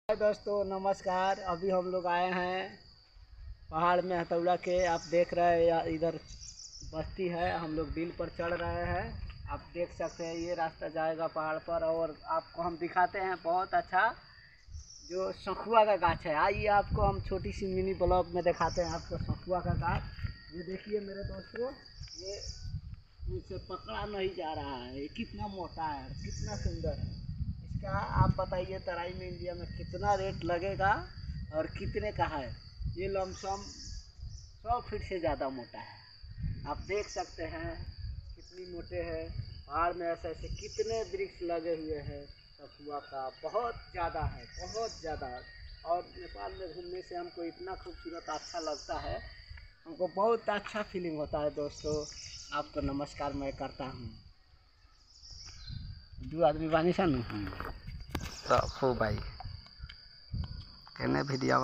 हाय दोस्तों, नमस्कार। अभी हम लोग आए हैं पहाड़ में हथौड़ा के। आप देख रहे हैं इधर बस्ती है। हम लोग बिल पर चढ़ रहे हैं। आप देख सकते हैं ये रास्ता जाएगा पहाड़ पर, और आपको हम दिखाते हैं बहुत अच्छा जो सखुआ का गाछ है। आइए आपको हम छोटी सी मिनी ब्लॉग में दिखाते हैं आपको सखुआ का गाछ। ये देखिए मेरे दोस्तों, ये मुझसे पकड़ा नहीं जा रहा है। ये कितना मोटा है, कितना सुंदर है। इसका आप बताइए तराई में इंडिया में कितना रेट लगेगा और कितने का है। ये लमसम 100 फीट से ज़्यादा मोटा है। आप देख सकते हैं कितनी मोटे हैं। पहाड़ में ऐसे ऐसे कितने वृक्ष लगे हुए हैं सखुआ का, बहुत ज़्यादा है, बहुत ज़्यादा। और नेपाल में घूमने से हमको इतना खूबसूरत अच्छा लगता है, हमको बहुत अच्छा फीलिंग होता है। दोस्तों आपको नमस्कार मैं करता हूँ। दो आदमी बानी सन तो खूब भाई कहने वीडियो